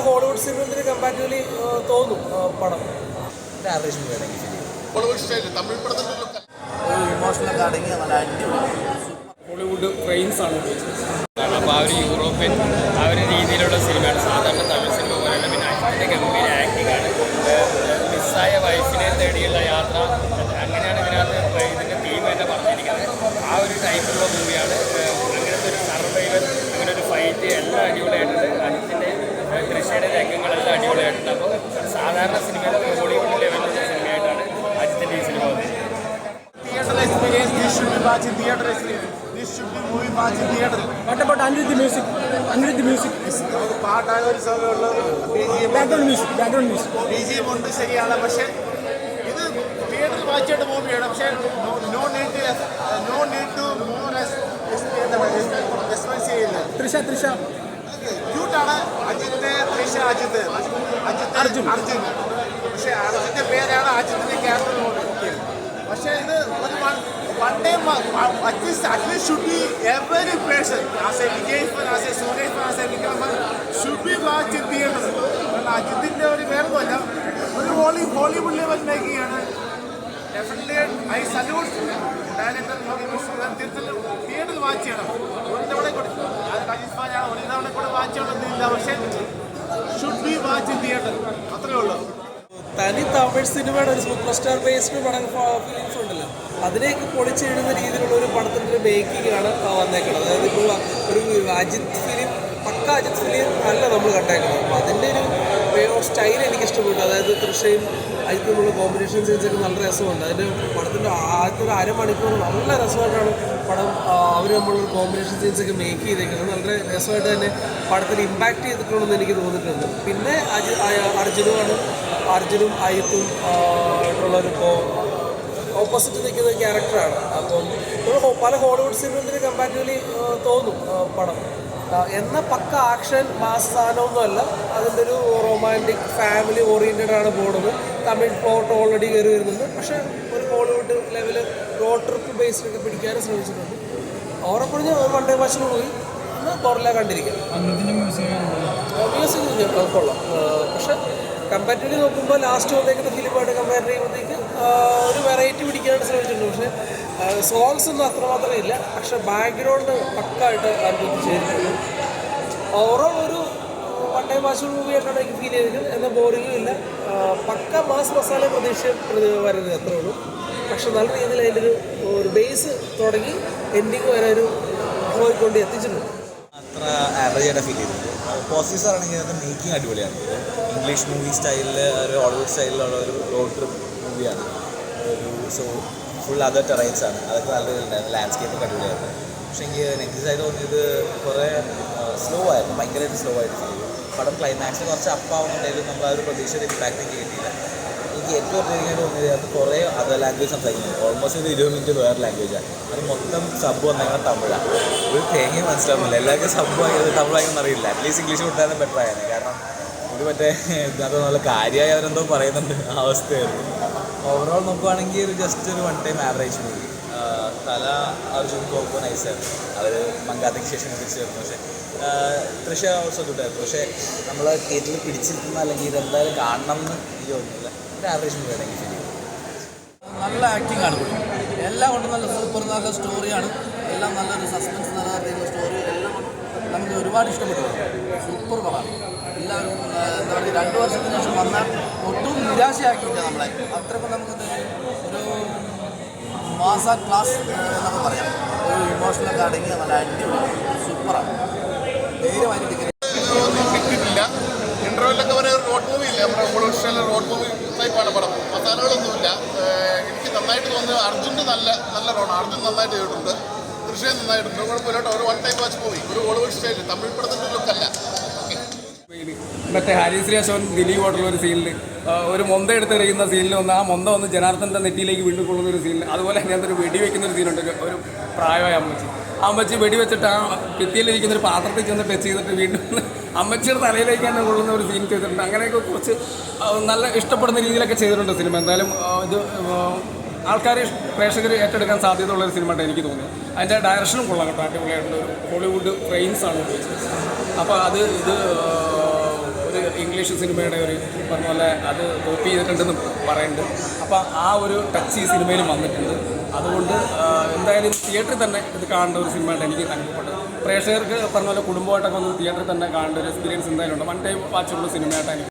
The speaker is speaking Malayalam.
ഹോളിവുഡ് സിനിമയിൽ കമ്പാരിറ്റീവ്ലി തോന്നും പടം. ആവറേജ് മൂവിയാണെങ്കിൽ ഇമോഷണലൊക്കെ അടങ്ങിയ നല്ല അടിപൊളി ഹോളിവുഡ് ഫ്രെയിംസ് ആണ് ഉപയോഗിച്ചത്. കാരണം അപ്പോൾ ആ ഒരു യൂറോപ്യൻ ആ ഒരു രീതിയിലുള്ള സിനിമയാണ്. സാധാരണ തമിഴ് സിനിമ പോലെയുള്ള. പിന്നെ അതിൻ്റെ ഗംഭീര ആക്ടിംഗ് ആണ്. മിസ്സായ വൈഫിനെ തേടിയുള്ള യാത്ര, അങ്ങനെയാണ് ഇതിനകത്ത് ഇതിൻ്റെ തീം തന്നെ പറഞ്ഞിരിക്കുന്നത്. ആ ഒരു ടൈപ്പിലുള്ള മൂവിയാണ്. അങ്ങനത്തെ ഒരു സർവൈവൽ, അങ്ങനെ ഒരു ഫൈറ്റ് എല്ലാം അടിപൊളിയായിട്ടുണ്ട്. അതിൻ്റെ കൃഷിയുടെ രംഗങ്ങളെല്ലാം അടിപൊളിയായിട്ടുണ്ട്. അപ്പോൾ സാധാരണ സിനിമയുടെ ഹോളിവുഡ് ലെവലിലുള്ള സിനിമയായിട്ടാണ് അജിത്തിൻ്റെ ഈ സിനിമ വന്നത്. theater experience. This should be watching theater experience. This should be movie watching theater. What about Anirudh music? Anirudh music. നമുക്ക് പാട്ടായ ഒരു സമയമുള്ളത് Background music. BGM ഉണ്ട് ശരിയാണ്. പക്ഷേ ഇത് തിയേറ്ററിൽ വായിച്ചേണ്ട മൂവിയാണ്. പക്ഷേ no need to more expense ചെയ്യില്ല. Trisha. ക്യൂട്ടാണ്. അജിത്ത് അർജുൻ. പക്ഷേ അർജുൻ്റെ പേരാണ് അജിത്തിൻ്റെ ക്യാരക്ടർ നോക്കിയത്. പക്ഷേ ഇത് ഒരു one time at least should be every person as a Vijay fan, as a Sooraj fan, as a Vikram fan should be watch in theatre. കാരണം അജിത്തിൻ്റെ ഒരു വേറൊന്നുമല്ല, ഒരു ഹോളിവുഡ് ലെവൽ മേക്കിംഗ് ആണ്. ഡെഫിനറ്റ്ലി ഐ സല്യൂട്ട് ഡയറക്ടർ തിയേറ്ററിൽ വാച്ച് ചെയ്യണം. ഒരു തവണ കൂടെ അജിത് ഫാനാണ്, ഒരു തവണ കൂടെ വാച്ച് ചെയ്യണമെന്നില്ല. പക്ഷേ should be watch in theatre, അത്രേ ഉള്ളൂ. തനി തമിഴ് സിനിമയുടെ ഒരു സൂപ്പർ സ്റ്റാർ ബേസ്ഡ് ഫിലിംസ് ഉണ്ടല്ലോ, അതിനെയൊക്കെ പൊളിച്ചെഴുതുന്ന രീതിയിലുള്ള ഒരു പടത്തിൻ്റെ ഒരു മേക്കിംഗ് ആണ് വന്നേക്കുന്നത്. അതായത് ഇപ്പോൾ ഒരു പക്ക അജിത് ഫിലിം അല്ല നമ്മൾ കണ്ടേക്കുന്നത്. അപ്പോൾ അതിൻ്റെ ഒരു വേ ഓഫ് സ്റ്റൈൽ എനിക്ക് ഇഷ്ടപ്പെട്ടു. അതായത് തൃശ്ശയും അജിത്തുമുള്ള കോമ്പിനേഷൻ സീൻസൊക്കെ നല്ല രസമുണ്ട്. അതിൻ്റെ പടത്തിൻ്റെ ആദ്യത്തെ ഒരു അരമണിക്കൂർ നല്ല രസമായിട്ടാണ് പടം അവർ തമ്മിലുള്ള കോമ്പിനേഷൻ സീൻസൊക്കെ മേക്ക് ചെയ്തേക്കുന്നത്. വളരെ രസമായിട്ട് തന്നെ പടത്തിൽ ഇമ്പാക്റ്റ് ചെയ്തിട്ടുണ്ടെന്ന് എനിക്ക് തോന്നിയിട്ടുണ്ട്. പിന്നെ അർജുനും അജിത്തും ആയിട്ടുള്ളൊരു ഓപ്പോസിറ്റ് നിൽക്കുന്ന ക്യാരക്ടറാണ്. അപ്പം പല ഹോളിവുഡ് സിനിമയിൽ കമ്പാരിറ്റീവ്ലി തോന്നും പടം. എന്ന പക്ക ആക്ഷൻ മാസ് സാധനമൊന്നുമല്ല. അതിൻ്റെ ഒരു റൊമാൻറ്റിക് ഫാമിലി ഓറിയൻറ്റഡ് ആണ് പോകുന്നത്. തമിഴ് പ്ലോട്ട് ഓൾറെഡി കയറി വരുന്നുണ്ട്. പക്ഷേ ഒരു ഹോളിവുഡ് ലെവല് റോഡ് ട്രിപ്പ് ബേസിലൊക്കെ പിടിക്കാനും ശ്രമിച്ചിട്ടുണ്ട്. ഓറപ്പുഴഞ്ഞ് വൺ ഡേ വാച്ചിന് പോയി പുറല കണ്ടിരിക്കാം. മ്യൂസിക് കൊള്ളാം. പക്ഷെ കമ്പാരിറ്റീവ്ലി നോക്കുമ്പോൾ ലാസ്റ്റ് വന്നേക്കുന്ന ഫിലിമായിട്ട് കമ്പയർ ചെയ്യുമ്പോഴത്തേക്ക് ഒരു വെറൈറ്റി പിടിക്കാനായിട്ട് ശ്രമിച്ചിട്ടുണ്ട്. പക്ഷേ സോങ്സ് ഒന്നും അത്രമാത്രം ഇല്ല. പക്ഷെ ബാക്ക്ഗ്രൗണ്ട് പക്കായിട്ട് അനുഭവിച്ച് ചെയ്തിട്ടുണ്ട്. ഓവറോൾ ഒരു വൺ ടൈം വാച്ച് മൂവിയായിട്ടാണ് എനിക്ക് ഫീൽ ചെയ്തിരിക്കുന്നത്. എന്നാൽ ബോറിങ്ങും ഇല്ല. പക്ക മാസ് മസാല പ്രതീക്ഷ വരുന്നത് അത്രേ ഉള്ളൂ. പക്ഷെ നല്ല രീതിയിൽ അതിൻ്റെ ഒരു ബേസ് തുടങ്ങി എൻഡിങ് വരെ ഒരു പോയിക്കൊണ്ട് എത്തിച്ചിട്ടുണ്ട്. അത്ര ആവറേജ് ആയിട്ട് ഫീൽ ചെയ്തിട്ടുണ്ട്. പോസിറ്റീവ്സ് ആണെങ്കിൽ അത് മേക്കിംഗ് അടിപൊളിയാണ്. ഇംഗ്ലീഷ് മൂവി സ്റ്റൈലിൽ ഒരു ഹോളിവുഡ് സ്റ്റൈലിലുള്ള ഒരു റോഡ് ട്രിപ്പ് മൂവിയാണ്. സോ ഫുൾ അതർ ടെറൈൻസ് ആണ്. അതൊക്കെ നല്ല രീതിയിലുണ്ടായിരുന്നു. ലാൻഡ്സ്കേപ്പൊക്കെ അടിപൊളിയായിരുന്നു. പക്ഷേ എനിക്ക് നെഗറ്റീവായിട്ട് തോന്നിയത് കുറേ സ്ലോ ആയിരുന്നു. ഭയങ്കരമായിട്ട് സ്ലോ ആയിട്ട് ഫീൽ ചെയ്തു. പടം ക്ലൈമാക്സിൽ കുറച്ച് അപ്പാവുന്നുണ്ടെങ്കിലും നമ്മൾ ആ ഒരു പ്രതീക്ഷയുടെ ഇമ്പാക്റ്റ് എനിക്ക് കിട്ടിയില്ല. എനിക്ക് ഏറ്റവും അധികം തോന്നിയത് അത് കുറേ അതർ ലാംഗ്വേജ് സംസാരിക്കുന്നത്. ഓൾമോസ്റ്റ് ഒരു 20 മിനിറ്റ് വേറെ ലാംഗ്വേജാണ്. അത് മൊത്തം സബ് വന്നേക്കുന്നത് തമിഴാണ്. ഒരു തേങ്ങയും മനസ്സിലാവുന്നില്ല. എല്ലാവർക്കും സബ് ആയത് തമിഴായെന്ന് അറിയില്ല. അറ്റ്ലീസ്റ്റ് ഇംഗ്ലീഷ് കൊടുത്താലും ബെറ്റർ ആയിരുന്നു. കാരണം ഇത് ഇതിനകത്ത് നല്ല കാര്യമായി അവരെന്തോ പറയുന്നുണ്ട്. ആ അവസ്ഥയായിരുന്നു. ഓവറോൾ നോക്കുവാണെങ്കിൽ ഒരു ജസ്റ്റ് ഒരു വൺ ടൈം ആവറേജ് മൂവി. തല അർജുൻ കോമ്പോ നൈസായിരുന്നു. അവർ മങ്കാത്തയ്ക്ക് ശേഷം തിരിച്ചേർന്നു. പക്ഷേ തൃശ്ശ ഓൾസോ ഗുഡായിരുന്നു. പക്ഷേ നമ്മൾ തിയേറ്ററിൽ പിടിച്ചിരിക്കുന്ന അല്ലെങ്കിൽ ഇതെന്തായാലും കാണണം എന്ന് എനിക്ക് തോന്നുന്നില്ല. ഒരു ആവറേജ് മൂവി ആണെങ്കിൽ ഫീൽ ചെയ്യും. നല്ല ആക്ടിംഗ് ആണ്. എല്ലാം കൊണ്ടും നല്ല സൂപ്പർ നല്ല സ്റ്റോറിയാണ്. എല്ലാം നല്ലൊരു സസ്പെൻസ് നിലനിർത്തിയുള്ള സ്റ്റോറി. എല്ലാം നമുക്ക് ഒരുപാട് ഇഷ്ടപ്പെട്ടു. സൂപ്പർ പടമാണ്. എല്ലാവരും എന്താ പറയുക, 2 വർഷത്തിന് ശേഷം വന്നാൽ ഒട്ടും നിരാശയാക്കിയില്ല നമ്മളെ. അത്രയ്ക്കും നമുക്കത് ഒരു മാസ ക്ലാസ് എന്നൊക്കെ പറയാം. ഒരു ഇമോഷണലൊക്കെ അടങ്ങിയ നല്ല അടിപൊളി സൂപ്പറാണ്. ധൈര്യമായിട്ട് കിട്ടിയിട്ടില്ല. ഇൻ്റർവെല്ലൊക്കെ വരെ ഒരു റോഡ് മൂവി ഇല്ല. നമ്മുടെ ഹോളിവുഡ് സ്റ്റൈലിൽ റോഡ് മൂവി ടൈപ്പാണ് പടം. മസാലകളൊന്നുമില്ല. എനിക്ക് നന്നായിട്ട് തോന്നുന്നത് അർജുൻ്റെ നല്ല റോണാണ്. അർജുൻ നന്നായിട്ട് ചെയ്തിട്ടുണ്ട്. തൃശ്ശയും നന്നായിട്ടുണ്ട്. കുഴപ്പമില്ല. ഒരു വൺ ടൈം വാച്ച് മൂവി. ഒരു ഹോളിവുഡ് സ്റ്റൈൽ തമിഴ് പടത്തിൻ്റെ ലുക്കല്ല. മറ്റേ ഹാരിസ് രാശവൻ ദിലീപായിട്ടുള്ള ഒരു സീനിൽ ഒരു മൊന്ത എടുത്തെറിയുന്ന സീനിൽ വന്ന് ആ മൊന്ത വന്ന് ജനാർദ്ദൻ്റെ നെറ്റിയിലേക്ക് വീണ്ടും കൊള്ളുന്ന ഒരു സീനിൽ, അതുപോലെ തന്നെ അതൊരു വെടിവെക്കുന്നൊരു സീനുണ്ട്. ഒരു പ്രായമായ അമ്മച്ചി വെടിവെച്ചിട്ട് ആ ഭിത്തിയിലിരിക്കുന്നൊരു പാത്രത്തിൽ ചെന്ന് ടച്ച് ചെയ്തിട്ട് വീണ്ടും അമ്മച്ചിയുടെ തലയിലേക്ക് തന്നെ കൊള്ളുന്ന ഒരു സീൻ ചെയ്തിട്ടുണ്ട്. അങ്ങനെയൊക്കെ കുറച്ച് നല്ല ഇഷ്ടപ്പെടുന്ന രീതിയിലൊക്കെ ചെയ്തിട്ടുണ്ട് സിനിമ. എന്തായാലും ഇത് ആൾക്കാർ പ്രേക്ഷകർ ഏറ്റെടുക്കാൻ സാധ്യതയുള്ളൊരു സിനിമയായിട്ട് എനിക്ക് തോന്നി. അതിൻ്റെ ഡയറക്ഷനും കൊള്ളാം കേട്ടോ. അടിപൊളിയായിട്ടുണ്ട്. ഒരു ഹോളിവുഡ് ഫ്രെയിംസ് ആണ് ഉപയോഗിച്ചത്. അപ്പോൾ ഇത് ഒരു ഇംഗ്ലീഷ് സിനിമയുടെ ഒരു പറഞ്ഞ പോലെ അത് കോപ്പി ചെയ്തിട്ടുണ്ടെന്ന് പറയുന്നുണ്ട്. അപ്പോൾ ആ ഒരു ടച്ച് ഈ സിനിമയിൽ വന്നിട്ടുണ്ട്. അതുകൊണ്ട് എന്തായാലും തിയേറ്ററിൽ തന്നെ ഇത് കാണേണ്ട ഒരു സിനിമയായിട്ട് എനിക്ക് അനുഭവപ്പെട്ടത്. പ്രേക്ഷകർക്ക് പറഞ്ഞ പോലെ കുടുംബമായിട്ടൊക്കെ ഒന്ന് തിയേറ്ററിൽ തന്നെ കാണേണ്ട ഒരു എക്സ്പീരിയൻസ് എന്തായാലും ഉണ്ട്. വൺ ടൈം വാച്ചുള്ള സിനിമയായിട്ട് എനിക്ക്